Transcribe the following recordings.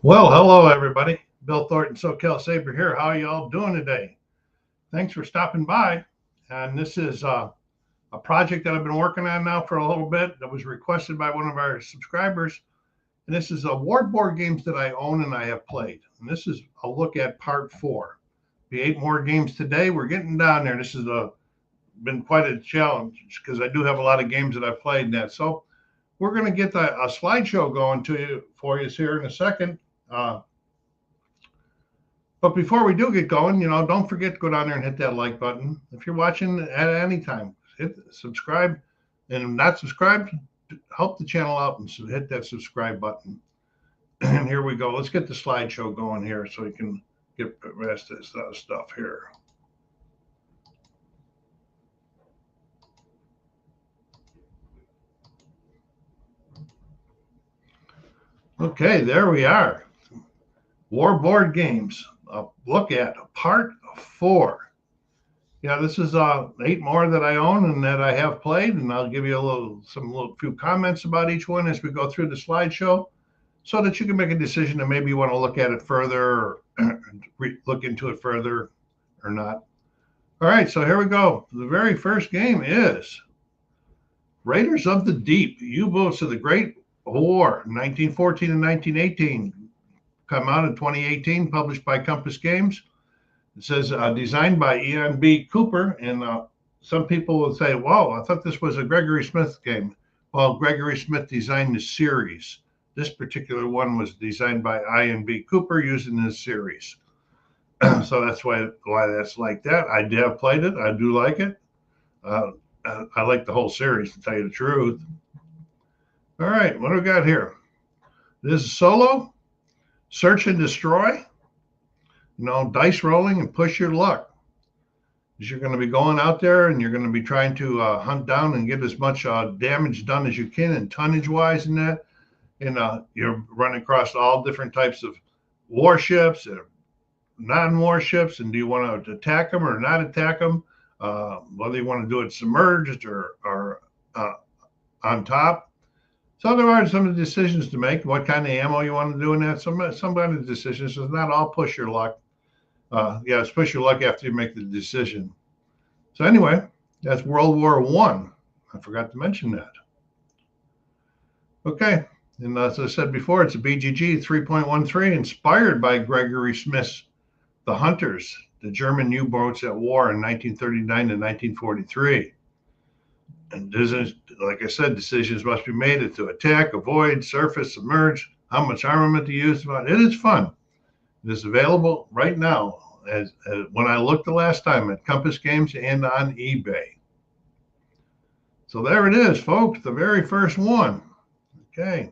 Well, hello everybody. Bill Thornton, SoCal Saber here. How are you all doing today? Thanks for stopping by. And this is a project that I've been working on now for a little bit that was requested by one of our subscribers. And this is a war board games that I own and I have played. And this is a look at part 4. Be 8 more games today. We're getting down there. This has been quite a challenge because I do have a lot of games that I've played in that. So we're going to get a slideshow going for you here in a second. But before we do get going, don't forget to go down there and hit that like button. If you're watching at any time, hit subscribe, and not subscribed, help the channel out and hit that subscribe button. And here we go. Let's get the slideshow going here so you can get the rest of this stuff here. Okay, there we are. War board games. Look at part 4. Yeah, this is 8 more that I own and that I have played, and I'll give you a few comments about each one as we go through the slideshow, so that you can make a decision and maybe you want to look at it further, or look into it further, or not. All right, so here we go. The very first game is Raiders of the Deep: U-Boats of the Great War, 1914 and 1918. Come out in 2018, published by Compass Games. It says designed by Ian B. Cooper, and some people will say, "Wow, I thought this was a Gregory Smith game." Well, Gregory Smith designed the series. This particular one was designed by Ian B. Cooper using this series. So that's why that's like that. I have played it. I do like it. I like the whole series, to tell you the truth. All right, what do we got here? This is Solo. Search and destroy, dice rolling and push your luck. You're going to be going out there and you're going to be trying to hunt down and get as much damage done as you can, and tonnage wise in that. And you're running across all different types of warships and non-warships. And do you want to attack them or not attack them? Whether you want to do it submerged or on top. So there are some decisions to make, what kind of ammo you want to do in that. Some kind of decisions. So it's not all push your luck. It's push your luck after you make the decision. So anyway, that's World War I. I forgot to mention that. Okay, and as I said before, it's a BGG 3.13, inspired by Gregory Smith's The Hunters, the German U-boats at war in 1939 to 1943. And like I said, decisions must be made to attack, avoid, surface, submerge, how much armament to use. It is fun. It is available right now, as when I looked the last time, at Compass Games and on eBay. So there it is, folks, the very first one. Okay.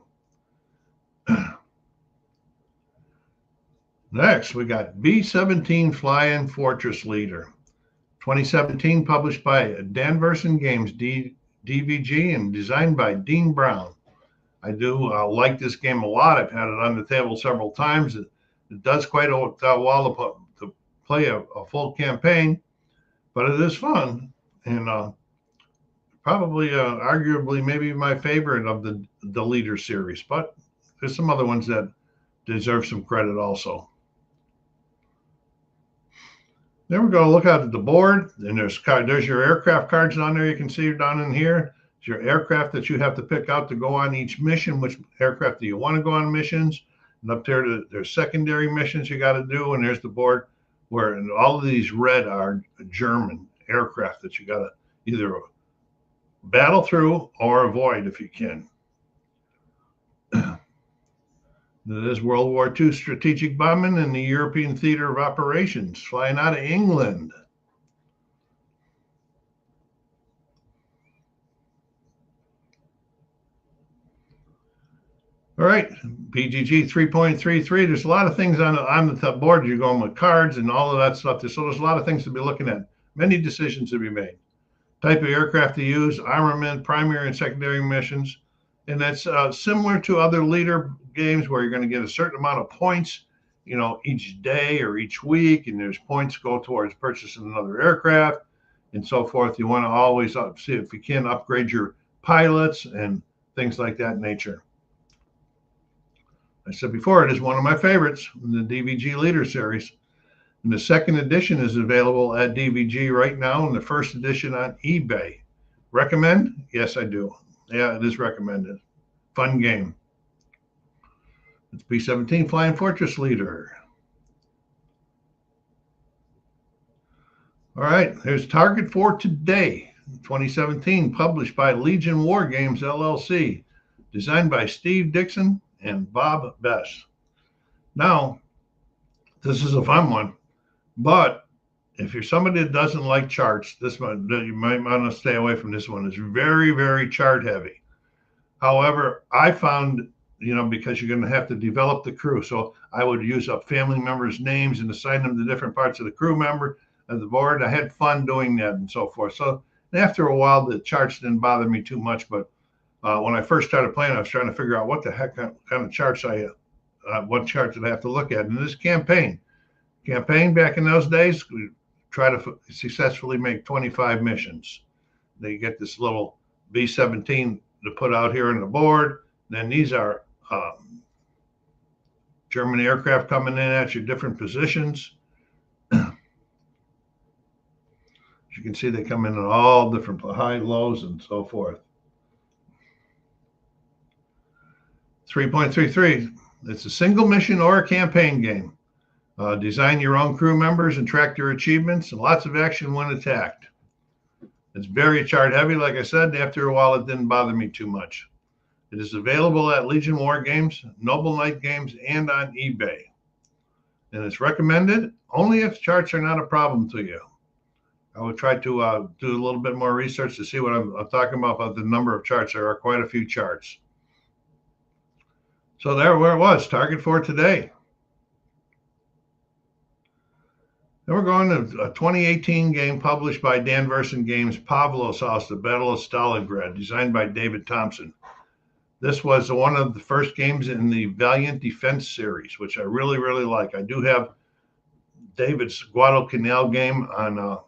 Next, we got B-17 Fly-In Fortress Leader. 2017, published by Danvers Games, DVG, and designed by Dean Brown. I do like this game a lot. I've had it on the table several times. It does quite well to play a full campaign, but it is fun, and probably, arguably, maybe my favorite of the Leader series. But there's some other ones that deserve some credit also. There we go. Look out at the board, and there's your aircraft cards on there. You can see down in here. It's your aircraft that you have to pick out to go on each mission. Which aircraft do you want to go on missions? And up there, there's secondary missions you got to do. And there's the board where all of these red are German aircraft that you got to either battle through or avoid if you can. It is World War II strategic bombing in the European theater of operations, flying out of England. All right, BGG 3.33. There's a lot of things on the top board. You're going with cards and all of that stuff. So there's a lot of things to be looking at. Many decisions to be made. Type of aircraft to use, armament, primary and secondary missions. And that's similar to other Leader games where you're going to get a certain amount of points, each day or each week, and there's points go towards purchasing another aircraft and so forth. You want to always see if you can upgrade your pilots and things like that nature. I said before, it is one of my favorites in the DVG Leader Series. And the second edition is available at DVG right now, and the first edition on eBay. Recommend? Yes, I do. Yeah, it is recommended. Fun game. It's B-17 Flying Fortress Leader. All right, here's Target for Today, 2017, published by Legion War Games, LLC, designed by Steve Dixon and Bob Bess. Now, this is a fun one, but if you're somebody that doesn't like charts, this one, you might want to stay away from this one. It's very, very chart heavy. However, I found, because you're going to have to develop the crew. So I would use up family members' names and assign them to different parts of the crew member of the board. I had fun doing that and so forth. So after a while, the charts didn't bother me too much. But when I first started playing, I was trying to figure out what the heck kind of charts what charts did I have to look at. And this campaign back in those days, we try to successfully make 25 missions. They get this little B-17 to put out here on the board. Then these are German aircraft coming in at your different positions. As you can see, they come in at all different high, lows, and so forth. 3.33, it's a single mission or a campaign game. Design your own crew members and track their achievements, and lots of action when attacked. It's very chart heavy, like I said. After a while, it didn't bother me too much. It is available at Legion War Games, Noble Knight Games, and on eBay. And it's recommended only if charts are not a problem to you. I would try to do a little bit more research to see what I'm talking about the number of charts. There are quite a few charts. So there, where it was, Target for Today. Then we're going to a 2018 game published by Dan Verson Games, Pavlos House, The Battle of Stalingrad, designed by David Thompson. This was one of the first games in the Valiant Defense series, which I really, really like. I do have David's Guadalcanal game on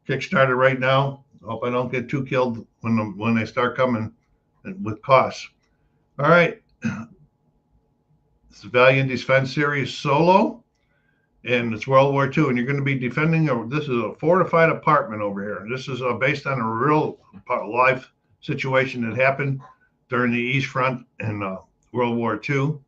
Kickstarter right now. I hope I don't get too killed when they start coming with costs. All right. It's the Valiant Defense series solo. And it's World War II, and you're going to be defending. This is a fortified apartment over here. This is based on a real life situation that happened during the East Front in World War II.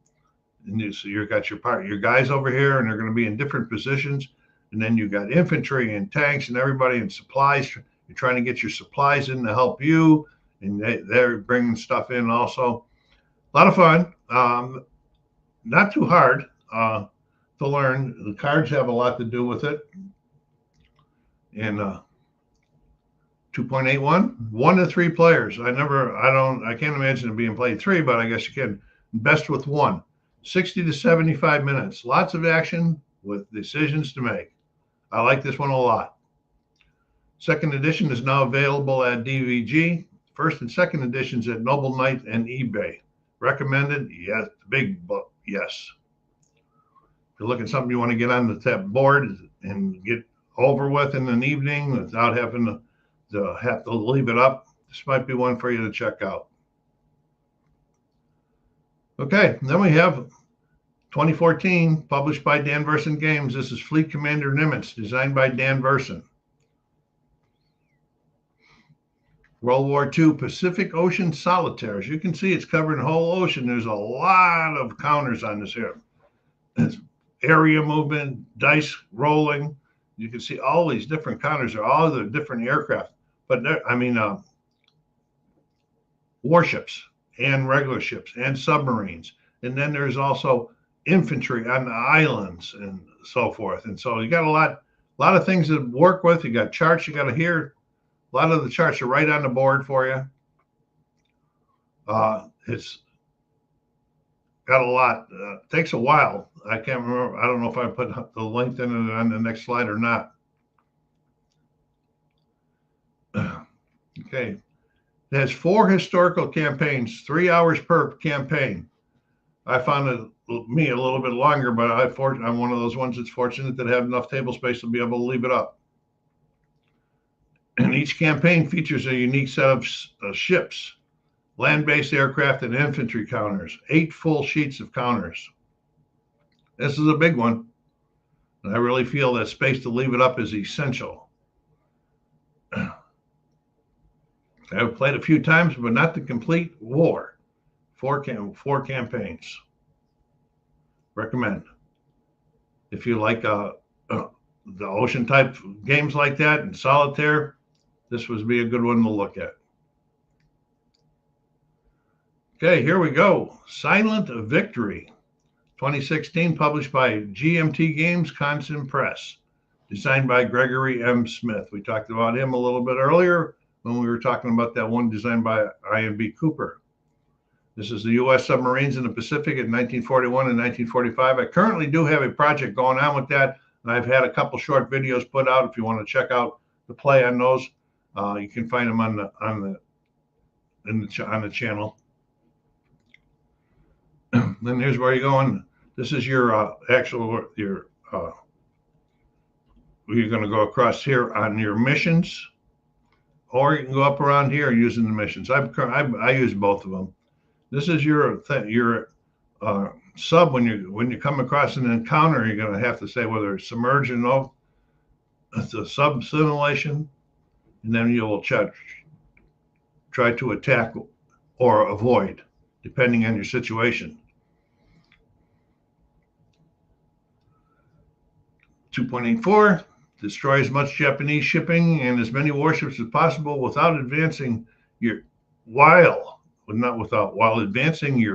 And so you've got your guys over here, and they're going to be in different positions. And then you've got infantry and tanks and everybody and supplies. You're trying to get your supplies in to help you, and they're bringing stuff in also. A lot of fun. Not too hard. To learn. The cards have a lot to do with it. And 2.81, 1 to 3 players. I can't imagine it being played 3, but I guess you can. Best with 1. 60 to 75 minutes. Lots of action with decisions to make. I like this one a lot. Second edition is now available at DVG. First and second editions at Noble Knight and eBay. Recommended? Yes. Big book. Yes. If you're looking at something you want to get on the board and get over with in an evening without having to have to leave it up, this might be one for you to check out. Okay, then we have 2014, published by Dan Verson Games. This is Fleet Commander Nimitz, designed by Dan Verson. World War II Pacific Ocean Solitaire. As you can see, it's covering the whole ocean. There's a lot of counters on this here. It's area movement, dice rolling. You can see all these different counters are all the different aircraft, but warships and regular ships and submarines. And then there's also infantry on the islands and so forth. And so you got a lot of things to work with. You got charts you got to hear. A lot of the charts are right on the board for you. It's got a lot. Takes a while. I can't remember. I don't know if I put the length in it on the next slide or not. Okay. It has 4 historical campaigns, 3 hours per campaign. I found it a little bit longer, but I'm one of those ones that's fortunate that have enough table space to be able to leave it up. And each campaign features a unique set of ships. land-based aircraft and infantry counters, 8 full sheets of counters. This is a big one, and I really feel that space to leave it up is essential. I've played a few times, but not the complete war. Four campaigns. Recommend. If you like the ocean type games like that and solitaire, this would be a good one to look at. Okay, here we go. Silent Victory, 2016, published by GMT Games, Constant Press, designed by Gregory M. Smith. We talked about him a little bit earlier when we were talking about that one designed by Ian B. Cooper. This is the U.S. submarines in the Pacific in 1941 and 1945. I currently do have a project going on with that, and I've had a couple short videos put out. If you want to check out the play on those, you can find them on the channel. Then here's where you're going. This is your you're going to go across here on your missions, or you can go up around here using the missions. I use both of them. This is your sub. When you come across an encounter, you're going to have to say whether it's submerged or no. It's a sub simulation, and then you will try to attack or avoid, depending on your situation. 2.84, destroy as much Japanese shipping and as many warships as possible while advancing your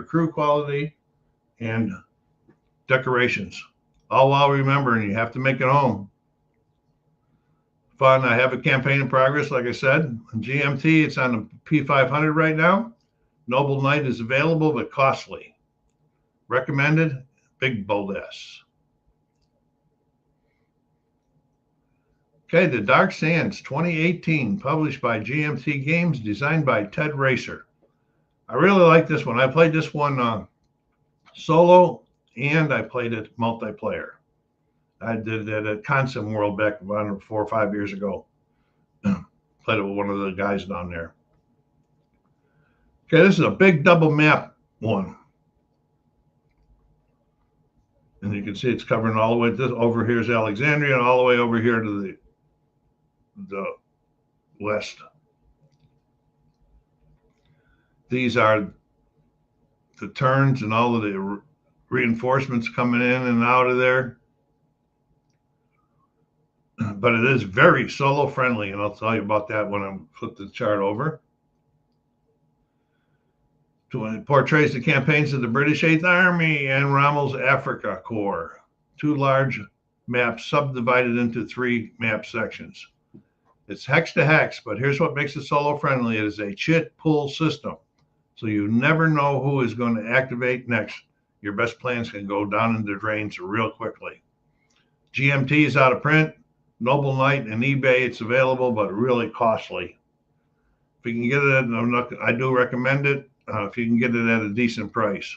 crew quality and decorations. All while remembering you have to make it home. Fun. I have a campaign in progress, like I said. On GMT, it's on the P500 right now. Noble Knight is available, but costly. Recommended, big bold S. Okay, The Dark Sands, 2018, published by GMT Games, designed by Ted Racer. I really like this one. I played this one solo, and I played it multiplayer. I did it at Consim World back about 4 or 5 years ago. Played it with one of the guys down there. Okay, this is a big double map one. And you can see it's covering all the way over here's Alexandria and all the way over here to the west. These are the turns and all of the reinforcements coming in and out of there. But it is very solo friendly, and I'll tell you about that when I flip the chart over. It portrays the campaigns of the British 8th Army and Rommel's Africa Corps. 2 large maps subdivided into 3 map sections. It's hex to hex, but here's what makes it solo friendly. It is a chit pull system. So you never know who is going to activate next. Your best plans can go down in the drains real quickly. GMT is out of print. Noble Knight and eBay, it's available, but really costly. If you can get it, I do recommend it. If you can get it at a decent price.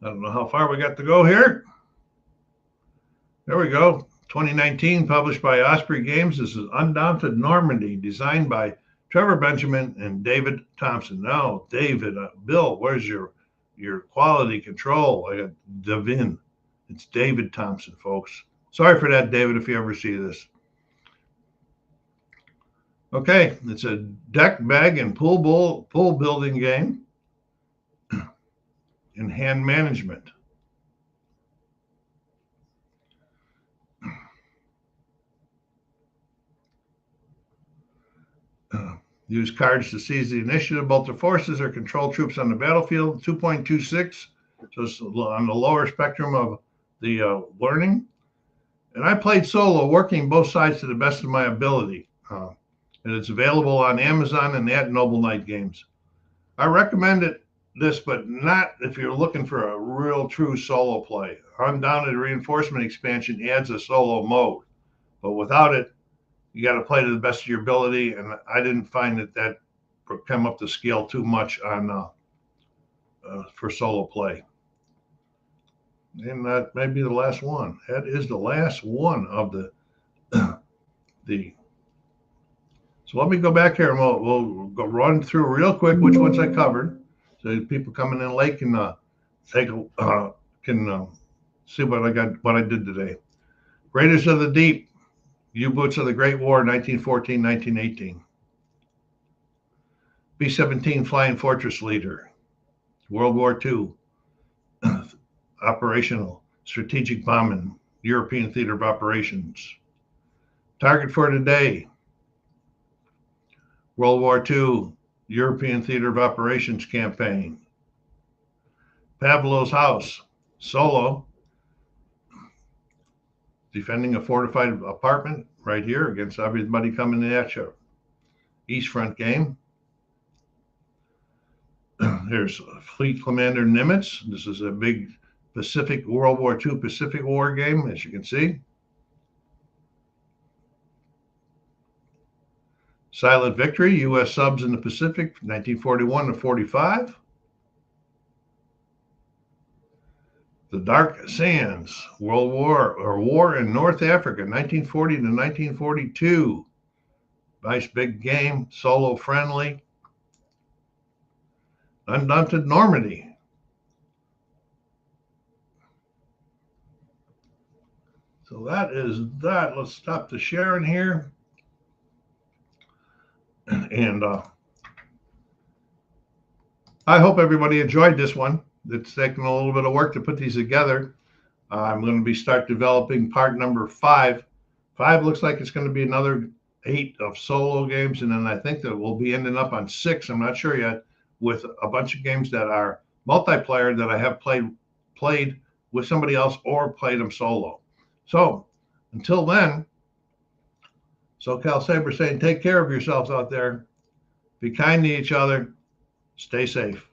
I don't know how far we got to go here. There we go. 2019, published by Osprey Games. This is Undaunted Normandy, designed by Trevor Benjamin and David Thompson. Now, David, Bill, where's your quality control? I got Devin. It's David Thompson, folks. Sorry for that, David, if you ever see this. Okay, it's a deck, bag, and pool building game in hand management. Use cards to seize the initiative. Both the forces or control troops on the battlefield. 2.26, so it's on the lower spectrum of the learning. And I played solo, working both sides to the best of my ability. And it's available on Amazon and at Noble Knight Games. I recommend this, but not if you're looking for a real true solo play. Undaunted Reinforcement expansion adds a solo mode, but without it, you got to play to the best of your ability. And I didn't find that come up to scale too much on for solo play. And that may be the last one. That is the last one of the So let me go back here and we'll go run through real quick which ones I covered, so people coming in late can take see what I did today. Raiders of the Deep, U-boats of the Great War, 1914-1918. B-17 Flying Fortress Leader, World War II, operational strategic bombing, European theater of operations. Target for today, World War II, European theater of operations campaign. Pavlov's House, Solo, defending a fortified apartment right here against everybody coming at you. East Front game. There's Fleet Commander Nimitz. This is a big World War II Pacific War game, as you can see. Silent Victory, U.S. subs in the Pacific, 1941 to 45. The Dark Sands, War in North Africa, 1940 to 1942. Nice big game, solo friendly. Undaunted Normandy. So that is that. Let's stop the sharing here. And I hope everybody enjoyed this one. It's taken a little bit of work to put these together. I'm going to start developing part number 5. 5 looks like it's going to be another 8 of solo games, and then I think that we'll be ending up on 6. I'm not sure yet, with a bunch of games that are multiplayer that I have played with somebody else or played them solo. So until then, SoCal Saber saying, take care of yourselves out there. Be kind to each other. Stay safe.